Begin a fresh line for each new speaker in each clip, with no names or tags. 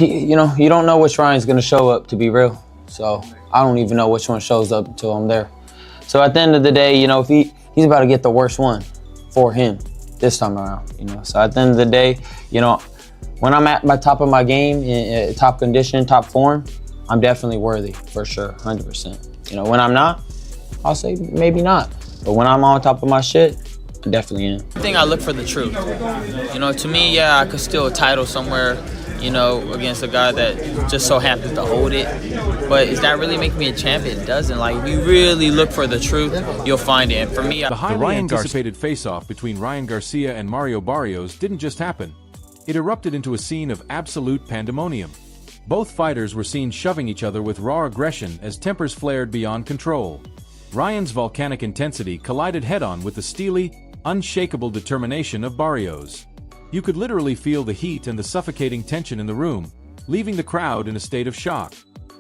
You know, you don't know which Ryan's gonna show up, to be real. So I don't even know which one shows up until I'm there. So at the end of the day, you know, if he's about to get the worst one for him this time around, you know. So at the end of the day, you know, when I'm at my top of my game, in top condition, top form, I'm definitely worthy, for sure, 100%. You know, when I'm not, I'll say maybe not. But when I'm on top of my shit, I definitely am.
I think I look for the truth. You know, to me, yeah, I could steal a title somewhere, you know, against a guy that just so happens to hold it. But does that really make me a champion? It doesn't. Like, if you really look for the truth, you'll find it. And for me,
the highly anticipated face-off between Ryan Garcia and Mario Barrios didn't just happen. It erupted into a scene of absolute pandemonium. Both fighters were seen shoving each other with raw aggression as tempers flared beyond control. Ryan's volcanic intensity collided head-on with the steely, unshakable determination of Barrios. You could literally feel the heat and the suffocating tension in the room, leaving the crowd in a state of shock.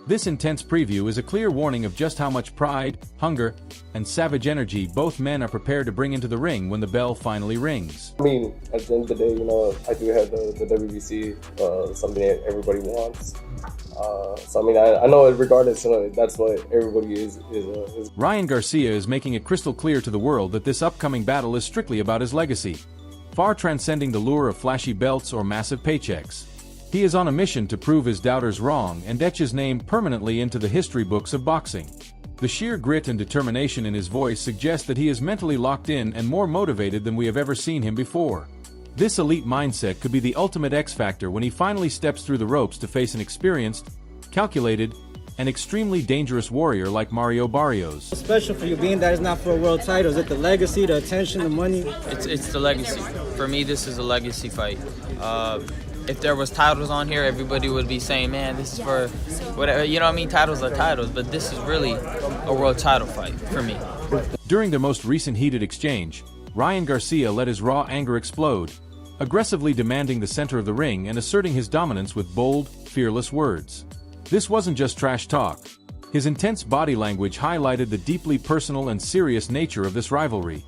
This intense preview is a clear warning of just how much pride, hunger, and savage energy both men are prepared to bring into the ring when the bell finally rings.
I mean, at the end of the day, you know, I do have the WBC, something that everybody wants. So I mean, I know regardless, you know, that's what everybody is.
Ryan Garcia is making it crystal clear to the world that this upcoming battle is strictly about his legacy, far transcending the lure of flashy belts or massive paychecks. He is on a mission to prove his doubters wrong and etch his name permanently into the history books of boxing. The sheer grit and determination in his voice suggest that he is mentally locked in and more motivated than we have ever seen him before. This elite mindset could be the ultimate X factor when he finally steps through the ropes to face an experienced, calculated, and extremely dangerous warrior like Mario Barrios.
What's special for you being that it's not for a world title? Is it the legacy, the attention, the money?
It's the legacy. For me, this is a legacy fight. If there was titles on here, everybody would be saying, man, this is for whatever, you know what I mean? Titles are titles, but this is really a world title fight for me.
During their most recent heated exchange, Ryan Garcia let his raw anger explode, aggressively demanding the center of the ring and asserting his dominance with bold, fearless words. This wasn't just trash talk. His intense body language highlighted the deeply personal and serious nature of this rivalry.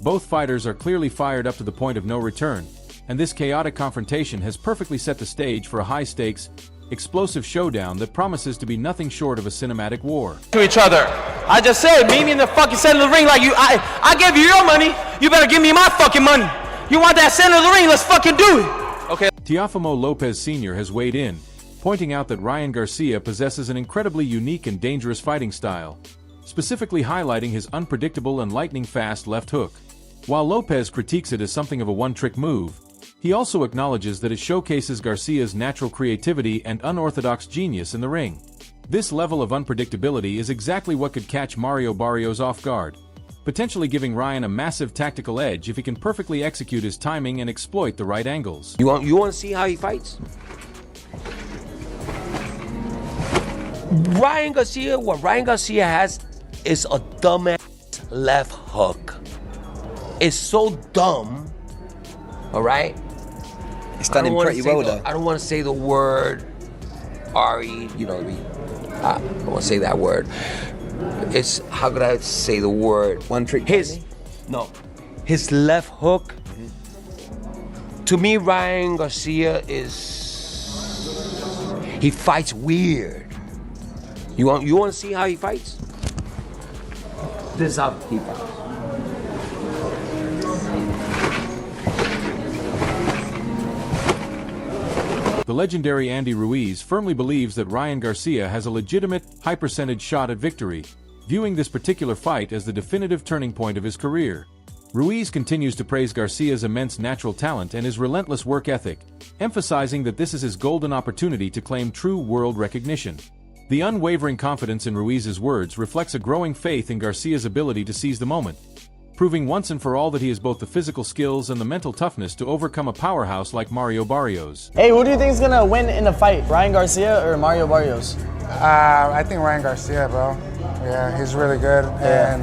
Both fighters are clearly fired up to the point of no return, and this chaotic confrontation has perfectly set the stage for a high-stakes, explosive showdown that promises to be nothing short of a cinematic war.
To each other. I just said, meet me in the fucking center of the ring like you. I gave you your money. You better give me my fucking money. You want that center of the ring? Let's fucking do it. Okay.
Teofimo Lopez Sr. has weighed in, pointing out that Ryan Garcia possesses an incredibly unique and dangerous fighting style, specifically highlighting his unpredictable and lightning-fast left hook. While Lopez critiques it as something of a one-trick move, he also acknowledges that it showcases Garcia's natural creativity and unorthodox genius in the ring. This level of unpredictability is exactly what could catch Mario Barrios off guard, potentially giving Ryan a massive tactical edge if he can perfectly execute his timing and exploit the right angles.
You want to see how he fights? Ryan Garcia, what Ryan Garcia has is a dumbass left hook. It's so dumb, all right?
It's done him pretty well, though.
I don't want to say the word, R-E, you know, I don't want to say that word. It's, how could I say the word?
One trick.
His left hook. To me, Ryan Garcia he fights weird. You want to see how he fights? This is how he fights.
The legendary Andy Ruiz firmly believes that Ryan Garcia has a legitimate, high-percentage shot at victory, viewing this particular fight as the definitive turning point of his career. Ruiz continues to praise Garcia's immense natural talent and his relentless work ethic, emphasizing that this is his golden opportunity to claim true world recognition. The unwavering confidence in Ruiz's words reflects a growing faith in Garcia's ability to seize the moment, proving once and for all that he has both the physical skills and the mental toughness to overcome a powerhouse like Mario Barrios.
Hey, who do you think is gonna win in the fight? Ryan Garcia or Mario Barrios?
I think Ryan Garcia, bro. Yeah, he's really good, and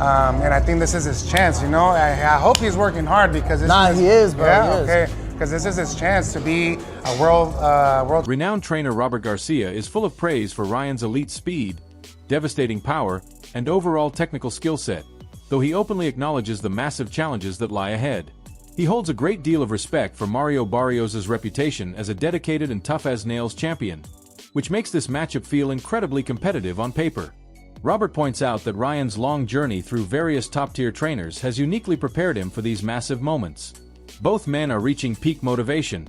I think this is his chance. You know, I hope he's working hard because
he is, bro.
Yeah,
he is.
okay. Because this is his chance to be a world.
Renowned trainer Robert Garcia is full of praise for Ryan's elite speed, devastating power, and overall technical skill set, though he openly acknowledges the massive challenges that lie ahead. He holds a great deal of respect for Mario Barrios' reputation as a dedicated and tough-as-nails champion, which makes this matchup feel incredibly competitive on paper. Robert points out that Ryan's long journey through various top-tier trainers has uniquely prepared him for these massive moments. Both men are reaching peak motivation,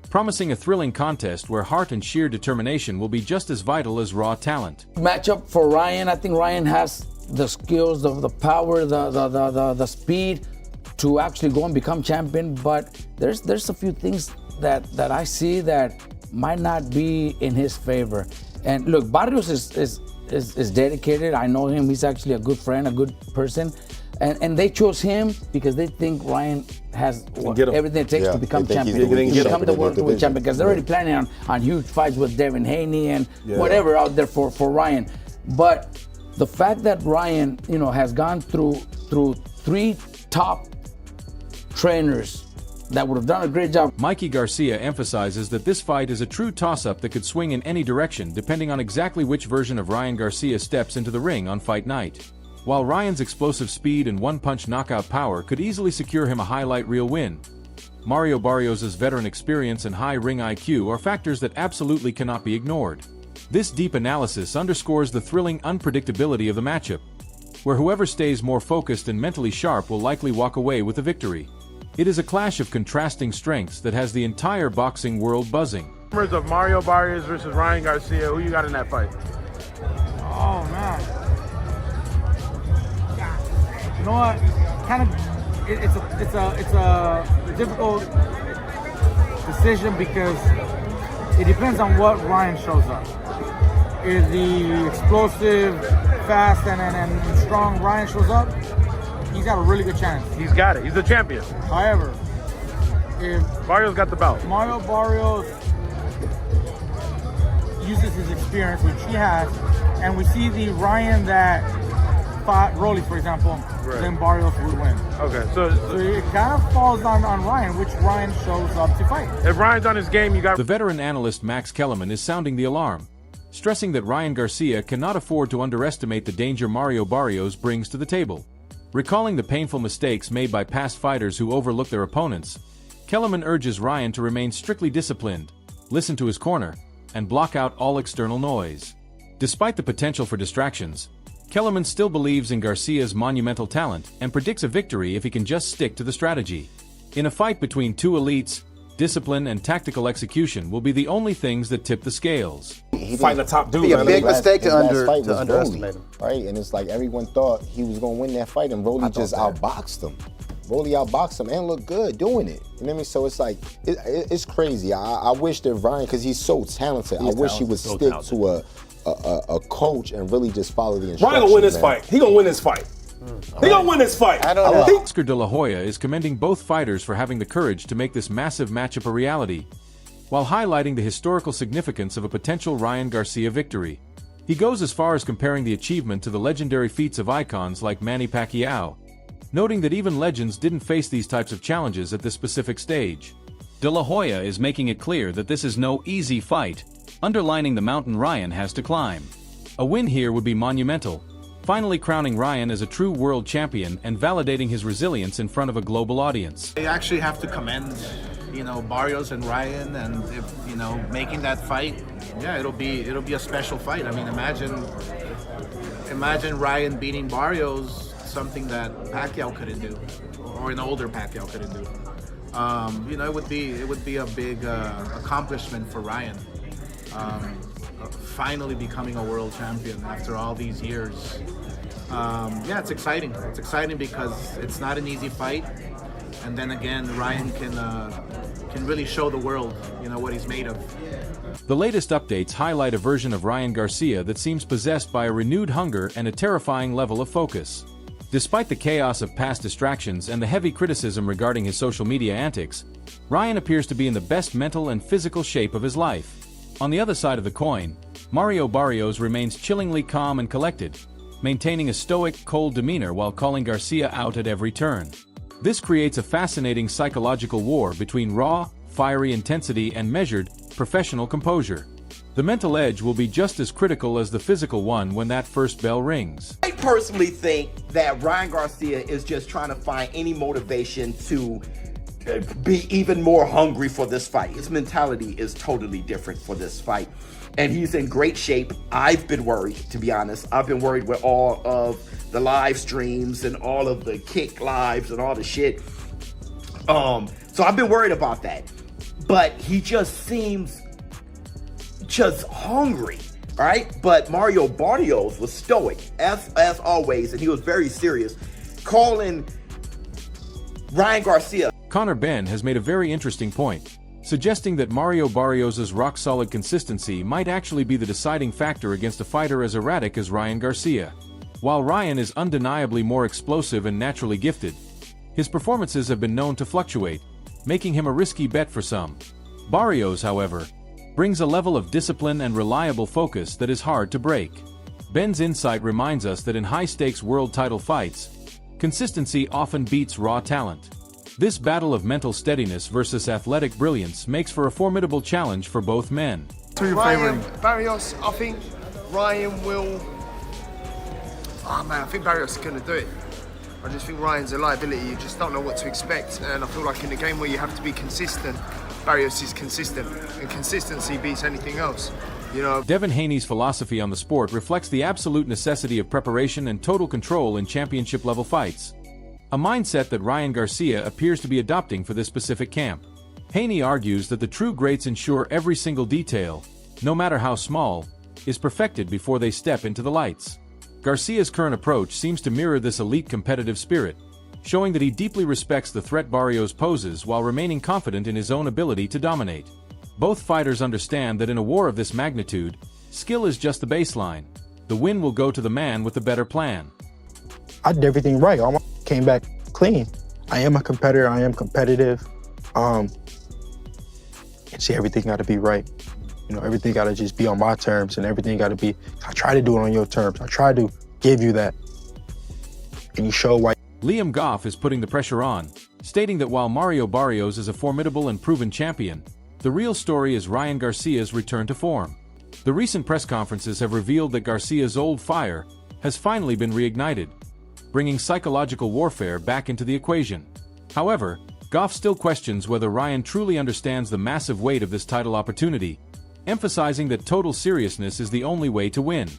promising a thrilling contest where heart and sheer determination will be just as vital as raw talent.
Matchup for Ryan. I think Ryan has the skills, the power, the speed to actually go and become champion, but there's a few things that I see that might not be in his favor. And look, Barrios is dedicated. I know him. He's actually a good friend, a good person. And they chose him because they think Ryan has everything it takes to become champion, to become the world champion, because they're already planning on huge fights with Devin Haney and whatever out there for Ryan. But the fact that Ryan, has gone through 3 top trainers that would have done a great job.
Mikey Garcia emphasizes that this fight is a true toss-up that could swing in any direction depending on exactly which version of Ryan Garcia steps into the ring on fight night. While Ryan's explosive speed and one-punch knockout power could easily secure him a highlight reel win, Mario Barrios' veteran experience and high ring IQ are factors that absolutely cannot be ignored. This deep analysis underscores the thrilling unpredictability of the matchup, where whoever stays more focused and mentally sharp will likely walk away with the victory. It is a clash of contrasting strengths that has the entire boxing world buzzing.
Numbers of Mario Barrios versus Ryan Garcia. Who you got in that fight?
Oh man. You know what? It's a difficult decision because it depends on what Ryan shows up. If the explosive, fast, and strong Ryan shows up, he's got a really good chance.
He's got it. He's the champion.
However, if
Barrios got the belt,
Mario Barrios uses his experience, which he has, and we see the Ryan that fought Rolly, for example, then Barrios would win.
Okay, so
it kind of falls on Ryan, which Ryan shows up to fight.
If Ryan's on his game, you got...
The veteran analyst Max Kellerman is sounding the alarm, stressing that Ryan Garcia cannot afford to underestimate the danger Mario Barrios brings to the table. Recalling the painful mistakes made by past fighters who overlook their opponents, Kellerman urges Ryan to remain strictly disciplined, listen to his corner, and block out all external noise. Despite the potential for distractions, Kellerman still believes in Garcia's monumental talent and predicts a victory if he can just stick to the strategy. In a fight between two elites, discipline and tactical execution will be the only things that tip the scales.
Fighting a top dude.
It'd be a big mistake to
underestimate
him. Right? And it's like everyone thought he was going to win that fight, and Rolly just outboxed him. Rolly outboxed him and looked good doing it. You know what I mean? So it's like, it's crazy. I wish that Ryan, because he's so talented, I wish he would stick to a coach and really just follow the instructions.
Ryan gonna win this fight. He gonna win this fight. He gonna win this fight.
I don't know.
Oscar De La Hoya is commending both fighters for having the courage to make this massive matchup a reality, while highlighting the historical significance of a potential Ryan Garcia victory. He goes as far as comparing the achievement to the legendary feats of icons like Manny Pacquiao, noting that even legends didn't face these types of challenges at this specific stage. De La Hoya is making it clear that this is no easy fight, underlining the mountain Ryan has to climb. A win here would be monumental, finally crowning Ryan as a true world champion and validating his resilience in front of a global audience.
I actually have to commend, Barrios and Ryan, and if, making that fight, yeah, it'll be a special fight. I mean, imagine Ryan beating Barrios, something that Pacquiao couldn't do, or an older Pacquiao couldn't do. It would be a big accomplishment for Ryan. Finally becoming a world champion after all these years. It's exciting. It's exciting because it's not an easy fight, and then again, Ryan can really show the world, what he's made of.
The latest updates highlight a version of Ryan Garcia that seems possessed by a renewed hunger and a terrifying level of focus. Despite the chaos of past distractions and the heavy criticism regarding his social media antics, Ryan appears to be in the best mental and physical shape of his life. On the other side of the coin, Mario Barrios remains chillingly calm and collected, maintaining a stoic, cold demeanor while calling Garcia out at every turn. This creates a fascinating psychological war between raw, fiery intensity and measured, professional composure. The mental edge will be just as critical as the physical one when that first bell rings.
I personally think that Ryan Garcia is just trying to find any motivation to be even more hungry for this fight. His mentality is totally different for this fight. And he's in great shape. I've been worried, to be honest. I've been worried with all of the live streams and all of the kick lives and all the shit. So I've been worried about that. But he just seems just hungry, all right? But Mario Barrios was stoic, as always, and he was very serious, calling Ryan Garcia.
Conor Benn has made a very interesting point, suggesting that Mario Barrios' rock-solid consistency might actually be the deciding factor against a fighter as erratic as Ryan Garcia. While Ryan is undeniably more explosive and naturally gifted, his performances have been known to fluctuate, making him a risky bet for some. Barrios, however, brings a level of discipline and reliable focus that is hard to break. Ben's insight reminds us that in high-stakes world title fights, consistency often beats raw talent. This battle of mental steadiness versus athletic brilliance makes for a formidable challenge for both men.
Ryan Barrios, I think Ryan will... Oh man, I think Barrios is going to do it. I just think Ryan's a liability. You just don't know what to expect. And I feel like in a game where you have to be consistent, Barrios is consistent. And consistency beats anything else. You know?
Devin Haney's philosophy on the sport reflects the absolute necessity of preparation and total control in championship-level fights. A mindset that Ryan Garcia appears to be adopting for this specific camp. Haney argues that the true greats ensure every single detail, no matter how small, is perfected before they step into the lights. Garcia's current approach seems to mirror this elite competitive spirit, showing that he deeply respects the threat Barrios poses while remaining confident in his own ability to dominate. Both fighters understand that in a war of this magnitude, skill is just the baseline. The win will go to the man with the better plan.
I did everything right. I came back clean. I am a competitor. I am competitive. And see, everything got to be right. You know, everything got to just be on my terms, and everything got to be, I try to do it on your terms. I try to give you that. And you show why.
Liam Goff is putting the pressure on, stating that while Mario Barrios is a formidable and proven champion, the real story is Ryan Garcia's return to form. The recent press conferences have revealed that Garcia's old fire has finally been reignited, bringing psychological warfare back into the equation. However, Goff still questions whether Ryan truly understands the massive weight of this title opportunity, emphasizing that total seriousness is the only way to win.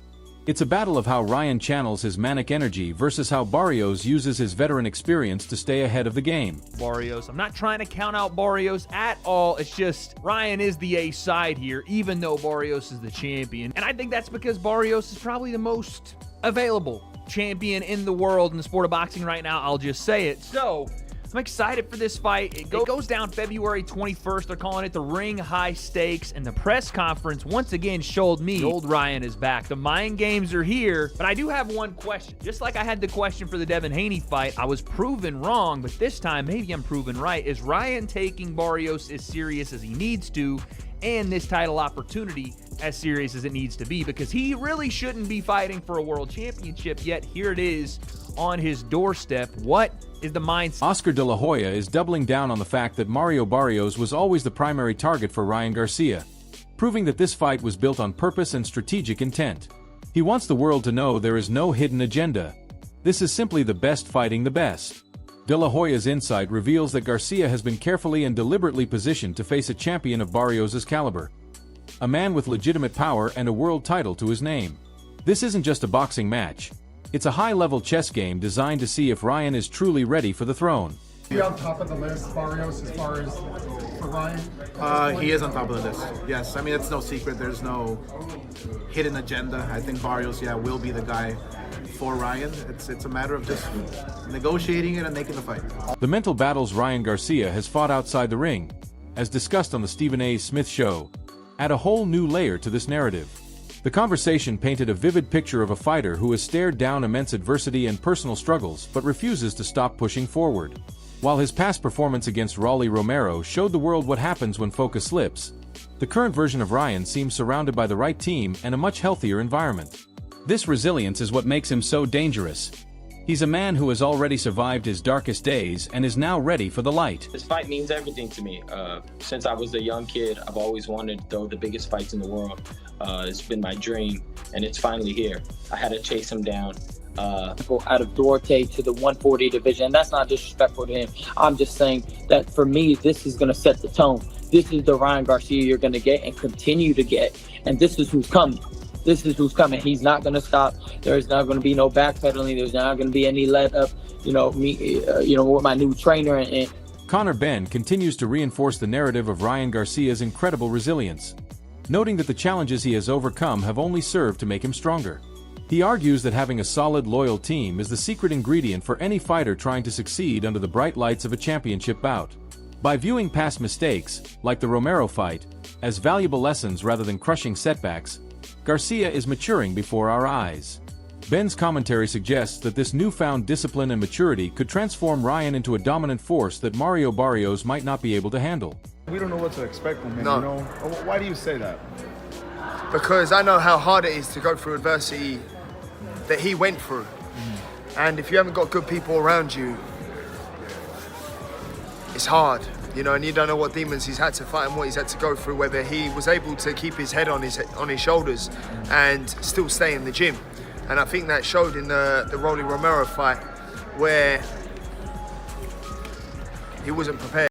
It's a battle of how Ryan channels his manic energy versus how Barrios uses his veteran experience to stay ahead of the game.
Barrios, I'm not trying to count out Barrios at all. It's just Ryan is the ace side here, even though Barrios is the champion. And I think that's because Barrios is probably the most available champion in the world in the sport of boxing right now. I'll just say it. So I'm excited for this fight. It goes down February 21st. They're calling it the Ring High Stakes, and the press conference once again showed me the old Ryan is back. The mind games are here, but I do have one question. Just like I had the question for the Devin Haney fight, I was proven wrong, but this time maybe I'm proven right. Is Ryan taking Barrios as serious as he needs to, and this title opportunity as serious as it needs to be? Because he really shouldn't be fighting for a world championship, yet here it is on his doorstep. What is the mindset?
Oscar De La Hoya is doubling down on the fact that Mario Barrios was always the primary target for Ryan Garcia, proving that this fight was built on purpose and strategic intent. He wants the world to know there is no hidden agenda. This is simply the best fighting the best. De La Hoya's insight reveals that Garcia has been carefully and deliberately positioned to face a champion of Barrios' caliber, a man with legitimate power and a world title to his name. This isn't just a boxing match. It's a high-level chess game designed to see if Ryan is truly ready for the throne.
Is he on top of the list, Barrios, as far as for Ryan?
He is on top of the list, yes. I mean, it's no secret. There's no hidden agenda. I think Barrios, will be the guy for Ryan. It's a matter of just negotiating it and making the fight.
The mental battles Ryan Garcia has fought outside the ring, as discussed on the Stephen A. Smith Show, add a whole new layer to this narrative. The conversation painted a vivid picture of a fighter who has stared down immense adversity and personal struggles but refuses to stop pushing forward. While his past performance against Rolly Romero showed the world what happens when focus slips, the current version of Ryan seems surrounded by the right team and a much healthier environment. This resilience is what makes him so dangerous. He's a man who has already survived his darkest days and is now ready for the light.
This fight means everything to me. Since I was a young kid, I've always wanted to throw the biggest fights in the world. It's been my dream, and it's finally here. I had to chase him down.
Out of Duarte to the 140 division, and that's not disrespectful to him. I'm just saying that for me, this is going to set the tone. This is the Ryan Garcia you're going to get and continue to get, and this is who's coming. This is who's coming. He's not going to stop. There's not going to be no backpedaling. There's not going to be any let up. With my new trainer and
Conor Benn continues to reinforce the narrative of Ryan Garcia's incredible resilience, noting that the challenges he has overcome have only served to make him stronger. He argues that having a solid, loyal team is the secret ingredient for any fighter trying to succeed under the bright lights of a championship bout. By viewing past mistakes, like the Romero fight, as valuable lessons rather than crushing setbacks, Garcia is maturing before our eyes. Ben's commentary suggests that this newfound discipline and maturity could transform Ryan into a dominant force that Mario Barrios might not be able to handle.
We don't know what to expect from him,
No.
you know? Why do you say that?
Because I know how hard it is to go through adversity that he went through. And if you haven't got good people around you, it's hard, and you don't know what demons he's had to fight and what he's had to go through, whether he was able to keep his head on his shoulders and still stay in the gym. And I think that showed in the Rolly Romero fight, where he wasn't prepared.